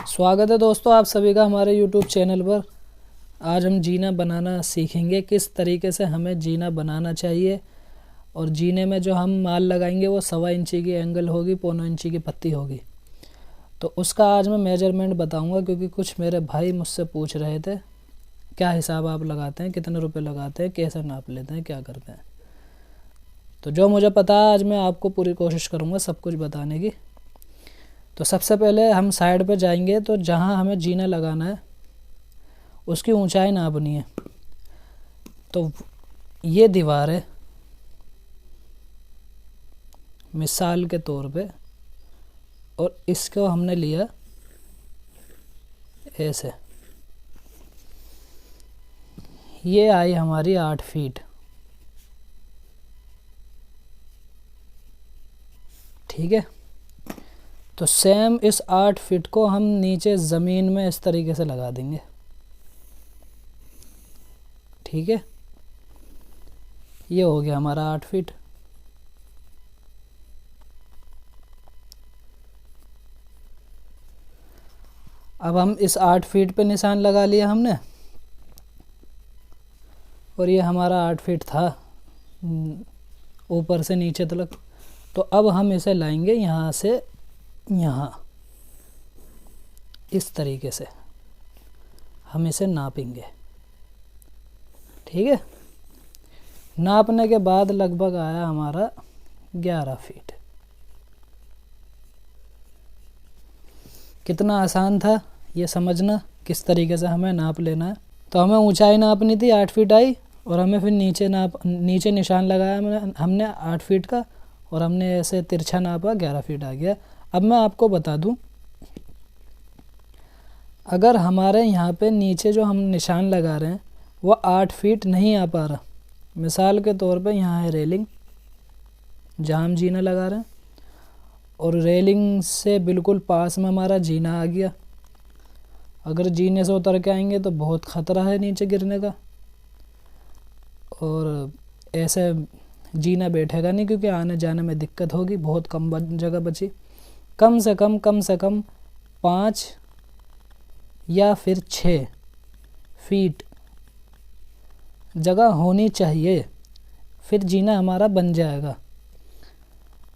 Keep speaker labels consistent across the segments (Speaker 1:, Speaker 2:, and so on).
Speaker 1: स्वागत है दोस्तों आप सभी का हमारे YouTube चैनल पर। आज हम जीना बनाना सीखेंगे, किस तरीके से हमें जीना बनाना चाहिए। और जीने में जो हम माल लगाएंगे वो 1.25 इंची की एंगल होगी, 1.25 इंची की पत्ती होगी। तो उसका आज मैं मेजरमेंट बताऊंगा, क्योंकि कुछ मेरे भाई मुझसे पूछ रहे थे क्या हिसाब आप लगाते हैं, कितने रुपए लगाते हैं, कैसे नाप लेते हैं, क्या करते हैं। तो जो मुझे पता है आज मैं आपको पूरी कोशिश करूँगा सब कुछ बताने की। तो सबसे पहले हम साइड पे जाएंगे, तो जहाँ हमें जीना लगाना है उसकी ऊंचाई नापनी है। तो ये दीवार है मिसाल के तौर पे, और इसको हमने लिया ऐसे। ये आई हमारी 8 फीट, ठीक है। तो सेम इस 8 फीट को हम नीचे ज़मीन में इस तरीके से लगा देंगे, ठीक है। ये हो गया हमारा 8 फीट। अब हम इस 8 फीट पे निशान लगा लिया हमने, और ये हमारा 8 फीट था ऊपर से नीचे तक। तो अब हम इसे लाएंगे यहाँ से यहाँ, इस तरीके से हम इसे नापेंगे, ठीक है। नापने के बाद लगभग आया हमारा 11 फीट। कितना आसान था ये समझना किस तरीके से हमें नाप लेना है। तो हमें ऊंचाई नापनी थी, 8 फीट आई, और हमें फिर नीचे निशान लगाया हमने 8 फीट का, और हमने ऐसे तिरछा नापा, 11 फीट आ गया। अब मैं आपको बता दूं, अगर हमारे यहाँ पे नीचे जो हम निशान लगा रहे हैं वो 8 फीट नहीं आ पा रहा, मिसाल के तौर पे यहाँ है रेलिंग जहाँ हम जीना लगा रहे हैं, और रेलिंग से बिल्कुल पास में हमारा जीना आ गया। अगर जीने से उतर के आएंगे तो बहुत ख़तरा है नीचे गिरने का, और ऐसे जीना बैठेगा नहीं, क्योंकि आने जाने में दिक्कत होगी। बहुत कम जगह बची, कम से कम 5 या फिर 6 फीट जगह होनी चाहिए, फिर जीना हमारा बन जाएगा।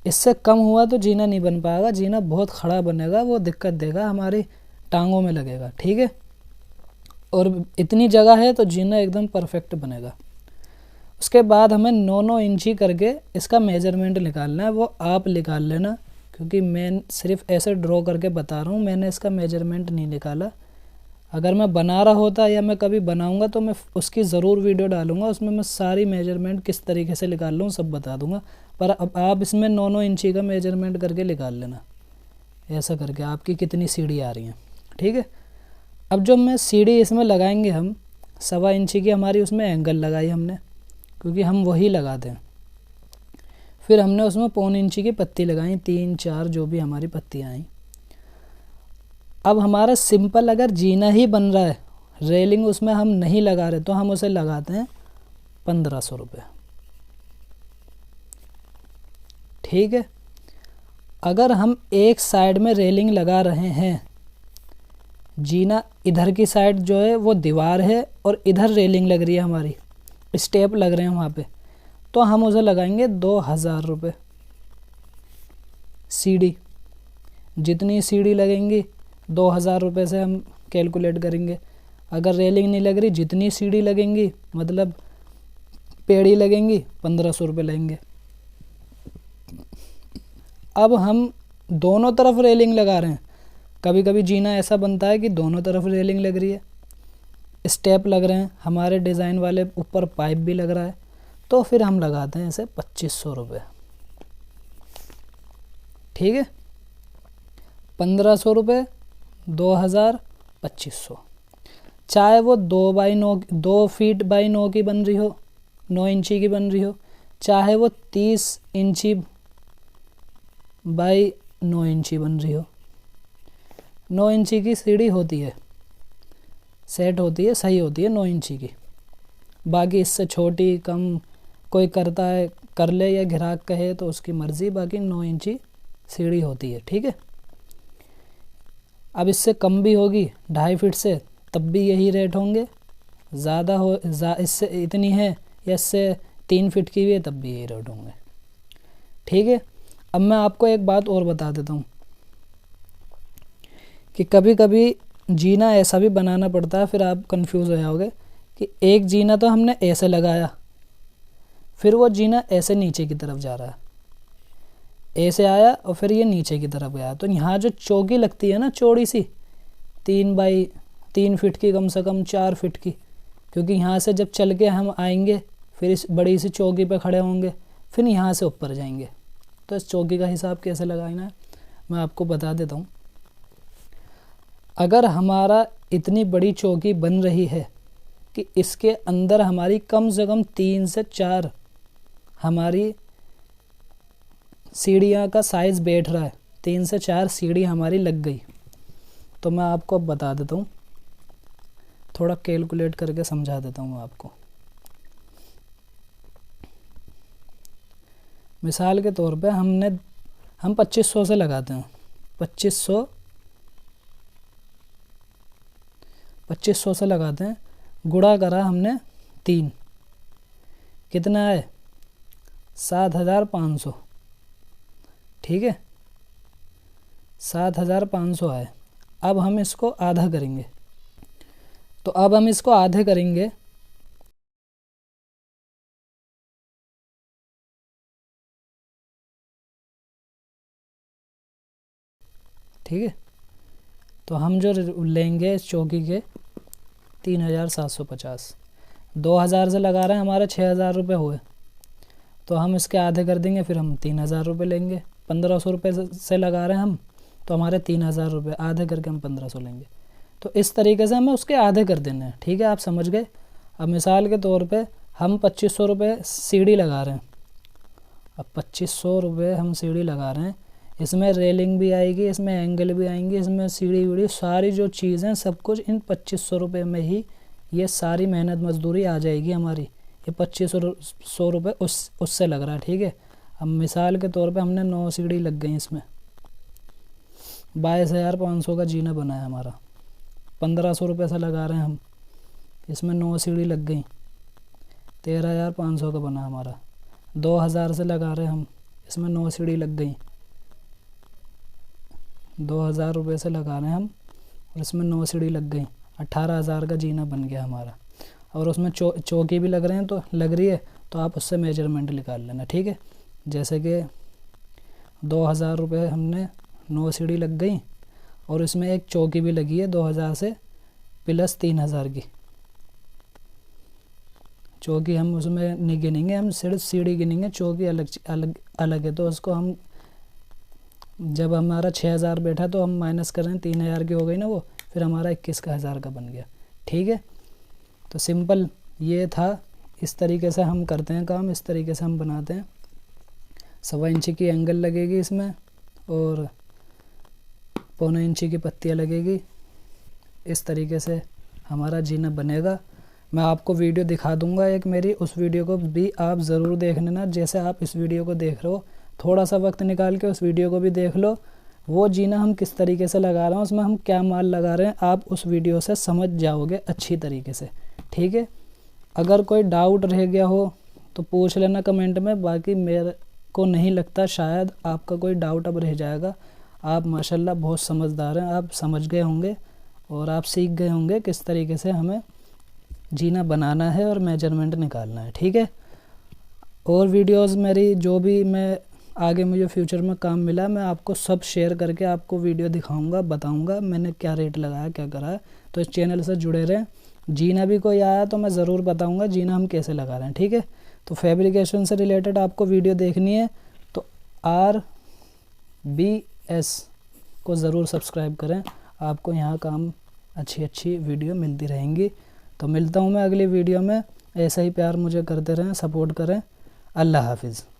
Speaker 1: इससे कम हुआ तो जीना नहीं बन पाएगा, जीना बहुत खड़ा बनेगा, वो दिक्कत देगा, हमारी टांगों में लगेगा, ठीक है। और इतनी जगह है तो जीना एकदम परफेक्ट बनेगा। उसके बाद हमें 9-9 इंची करके इसका मेजरमेंट निकालना है, वो आप निकाल लेना, क्योंकि मैं सिर्फ ऐसे ड्रॉ करके बता रहा हूँ, मैंने इसका मेजरमेंट नहीं निकाला। अगर मैं बना रहा होता या मैं कभी बनाऊंगा तो मैं उसकी ज़रूर वीडियो डालूंगा, उसमें मैं सारी मेजरमेंट किस तरीके से निकाल लूँ सब बता दूंगा। पर अब आप इसमें 9-9 इंची का मेजरमेंट करके निकाल लेना, ऐसा करके आपकी कितनी सीढ़ी आ रही है, ठीक है। अब जो मैं सीढ़ी इसमें लगाएंगे हम 1.25 इंची की हमारी उसमें एंगल लगाई हमने, क्योंकि हम वही लगाते हैं। फिर हमने उसमें 1.25 इंची की पत्ती लगाई, 3-4 जो भी हमारी पत्तियाँ आई। अब हमारा सिंपल अगर जीना ही बन रहा है, रेलिंग उसमें हम नहीं लगा रहे, तो हम उसे लगाते हैं 1500 रुपये, ठीक है। अगर हम एक साइड में रेलिंग लगा रहे हैं, जीना इधर की साइड जो है वो दीवार है और इधर रेलिंग लग रही है, हमारी स्टेप लग रहे हैं वहाँ पे, तो हम उसे लगाएंगे 2000 रुपये सीढ़ी। जितनी सीढ़ी लगेंगी 2000 रुपये से हम कैलकुलेट करेंगे। अगर रेलिंग नहीं लग रही, जितनी सीढ़ी लगेंगी मतलब पेड़ी लगेंगी 1500 रुपये लगेंगे। अब हम दोनों तरफ रेलिंग लगा रहे हैं, कभी कभी जीना ऐसा बनता है कि दोनों तरफ रेलिंग लग रही है, स्टेप लग रहे हैं, हमारे डिज़ाइन वाले ऊपर पाइप भी लग रहा है, तो फिर हम लगाते हैं इसे 2500 रुपये, ठीक है। 1500 रुपये, 2000, 2500। चाहे वो 2 फीट बाई 9 की बन रही हो, 9 इंची की बन रही हो, चाहे वो 30 इंची बाई 9 इंची बन रही हो। 9 इंची की सीढ़ी होती है, सेट होती है, सही होती है 9 इंची की। बाकी इससे छोटी कम कोई करता है कर ले, या ग्राहक कहे तो उसकी मर्ज़ी, बाकी 9 इंची सीढ़ी होती है, ठीक है। अब इससे कम भी होगी 2.5 फीट से तब भी यही रेट होंगे, ज़्यादा हो इससे इतनी है या इससे 3 फीट की भी है तब भी यही रेट होंगे। ठीक है। अब मैं आपको एक बात और बता देता हूँ कि कभी कभी जीना ऐसा भी बनाना पड़ता है, फिर आप कंफ्यूज हो जाओगे कि एक जीना तो हमने ऐसे लगाया, फिर वो जीना ऐसे नीचे की तरफ जा रहा है, ऐसे आया और फिर ये नीचे की तरफ गया। तो यहाँ जो चौकी लगती है ना चौड़ी सी 3 फीट की, कम से कम 4 फीट की, क्योंकि यहाँ से जब चल के हम आएंगे फिर इस बड़ी सी चौकी पे खड़े होंगे, फिर यहाँ से ऊपर जाएंगे। तो इस चौकी का हिसाब कैसे लगाना है मैं आपको बता देता हूँ। अगर हमारा इतनी बड़ी चौकी बन रही है कि इसके अंदर हमारी कम से कम 3 से 4 हमारी सीढ़ियाँ का साइज़ बैठ रहा है, 3 से 4 सीढ़ी हमारी लग गई, तो मैं आपको अब बता देता हूँ, थोड़ा कैलकुलेट करके समझा देता हूँ आपको। मिसाल के तौर पे हम 2500 से लगाते हैं, 2500 से लगाते हैं, गुणा करा हमने 3, कितना है 7500। ठीक है, 7500 है। अब हम इसको आधा करेंगे, तो अब हम इसको आधे करेंगे, ठीक है। तो हम जो लेंगे इस चौकी के 3750, 2000 से लगा रहे हैं, हमारे 6000 रुपये हुए, तो हम इसके आधे कर देंगे, फिर हम 3000 रुपये लेंगे। 1500 रुपये से लगा रहे हैं हम, तो हमारे 3000 रुपये, आधे करके हम 1500 लेंगे। तो इस तरीके से हमें उसके आधे कर देने हैं। ठीक है, आप समझ गए। अब मिसाल के तौर पे हम 2500 रुपये सीढ़ी लगा रहे हैं। अब 2500 रुपये हम सीढ़ी लगा रहे हैं, इसमें रेलिंग भी आएगी, इसमें एंगल भी आएंगी, इसमें सीढ़ी वीढ़ी सारी जो चीज़ें सब कुछ इन 2500 रुपये में ही ये सारी मेहनत मजदूरी आ जाएगी हमारी। ये 2500 रुपये उससे लग रहा है। ठीक है। अब मिसाल के तौर पे हमने 9 सीढ़ी लग गई, इसमें 22,500 का जीना बना है हमारा। 1500 रुपये से लगा रहे हैं हम, इसमें 9 सीढ़ी लग गई, 13,500 का बना हमारा। 2000 से लगा रहे हैं हम, इसमें 9 सीढ़ी लग गई, 2000 रुपये से लगा रहे हैं हम और इसमें 9 सीढ़ी लग गई, 18,000 का जीना बन गया हमारा। और उसमें चौकी भी लग रही है, तो आप उससे मेजरमेंट निकाल लेना। ठीक है। जैसे कि 2000 रुपये हमने 9 सीढ़ी लग गई और इसमें एक चौकी भी लगी है 2000 से प्लस 3000 की चौकी। हम उसमें नहीं गिनेंगे, हम सिर्फ सीढ़ी गिनेंगे, चौकी अलग है। तो उसको हम जब हमारा 6000 बैठा तो हम माइनस कर रहे हैं, 3000 की हो गई ना वो, फिर हमारा 21,000 का बन गया। ठीक है। तो सिंपल ये था, इस तरीके से हम करते हैं काम, इस तरीके से हम बनाते हैं। 1.25 इंची की एंगल लगेगी इसमें और 1.25 इंची की पत्तियाँ लगेगी। इस तरीके से हमारा जीना बनेगा। मैं आपको वीडियो दिखा दूंगा एक मेरी, उस वीडियो को भी आप ज़रूर देख लेना। जैसे आप इस वीडियो को देख रहे हो, थोड़ा सा वक्त निकाल के उस वीडियो को भी देख लो। वो जीना हम किस तरीके से लगा रहे हैं, उसमें हम क्या माल लगा रहे हैं, आप उस वीडियो से समझ जाओगे अच्छी तरीके से। ठीक है। अगर कोई डाउट रह गया हो तो पूछ लेना कमेंट में, बाकी मेरे को नहीं लगता शायद आपका कोई डाउट अब रह जाएगा। आप माशाल्लाह बहुत समझदार हैं, आप समझ गए होंगे और आप सीख गए होंगे किस तरीके से हमें जीना बनाना है और मेजरमेंट निकालना है। ठीक है। और वीडियोस मेरी जो भी मैं आगे मुझे फ्यूचर में काम मिला, मैं आपको सब शेयर करके आपको वीडियो दिखाऊंगा, बताऊंगा मैंने क्या रेट लगाया, क्या करा है। तो इस चैनल से जुड़े रहें। जीना भी कोई आया तो मैं ज़रूर बताऊंगा जीना हम कैसे लगा रहे हैं। ठीक है। तो फैब्रिकेशन से रिलेटेड आपको वीडियो देखनी है तो RBS को ज़रूर सब्सक्राइब करें, आपको यहाँ काम अच्छी वीडियो मिलती रहेंगी। तो मिलता हूँ मैं अगली वीडियो में, ऐसा ही प्यार मुझे करते रहें, सपोर्ट करें। अल्लाह हाफिज़।